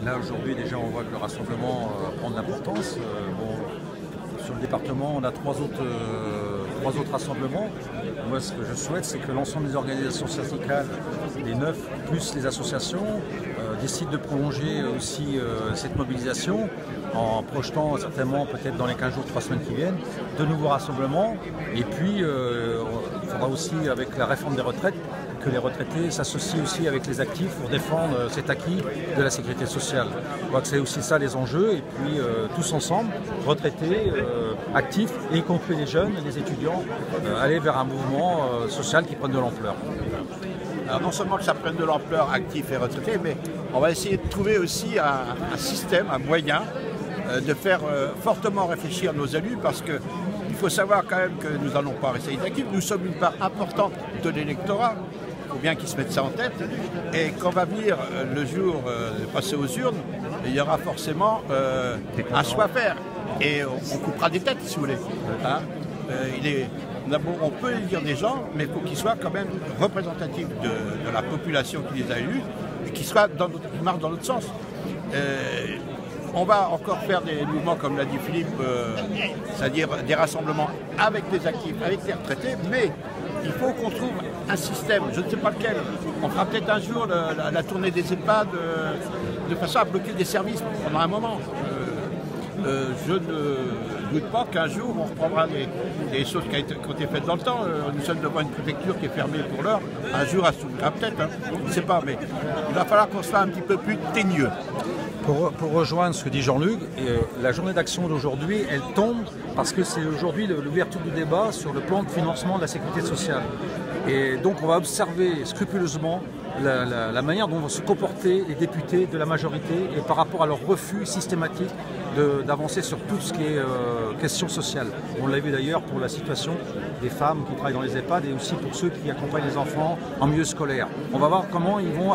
Là aujourd'hui déjà on voit que le rassemblement prend de l'importance. Sur le département on a trois autres rassemblements. Moi ce que je souhaite c'est que l'ensemble des organisations syndicales, les 9 plus les associations, décident de prolonger aussi cette mobilisation en projetant certainement peut-être dans les 15 jours, 3 semaines qui viennent, de nouveaux rassemblements. Et puis il faudra aussi avec la réforme des retraites que les retraités s'associent aussi avec les actifs pour défendre cet acquis de la sécurité sociale. Je crois que c'est aussi ça les enjeux et puis tous ensemble, retraités, actifs, et y compris les jeunes, les étudiants, aller vers un mouvement social qui prenne de l'ampleur. Alors non seulement que ça prenne de l'ampleur, actifs et retraités, mais on va essayer de trouver aussi un système, un moyen de faire fortement réfléchir nos élus parce que il faut savoir quand même que nous n'allons pas rester inactifs, nous sommes une part importante de l'électorat. Il faut bien qu'ils se mettent ça en tête. Et quand va venir le jour de passer aux urnes, il y aura forcément un choix à faire. Et on coupera des têtes, si vous voulez. Hein, on peut élire des gens, mais il faut qu'ils soient quand même représentatifs de la population qui les a élus et qu'ils marchent dans notre sens. On va encore faire des mouvements, comme l'a dit Philippe, c'est-à-dire des rassemblements avec les actifs, avec les retraités, mais il faut qu'on trouve un système, je ne sais pas lequel. On fera peut-être un jour la tournée des EHPAD de façon à bloquer des services pendant un moment. Je ne doute pas qu'un jour on reprendra des choses qui ont été faites dans le temps. Nous sommes devant une préfecture qui est fermée pour l'heure. Un jour, elle s'ouvrira peut-être, hein, je ne sais pas, mais il va falloir qu'on soit un petit peu plus teigneux. Pour rejoindre ce que dit Jean-Luc, la journée d'action d'aujourd'hui, elle tombe parce que c'est aujourd'hui l'ouverture du débat sur le plan de financement de la sécurité sociale. Et donc on va observer scrupuleusement la manière dont vont se comporter les députés de la majorité et par rapport à leur refus systématique d'avancer sur tout ce qui est question sociale. On l'a vu d'ailleurs pour la situation des femmes qui travaillent dans les EHPAD et aussi pour ceux qui accompagnent les enfants en milieu scolaire. On va voir comment ils vont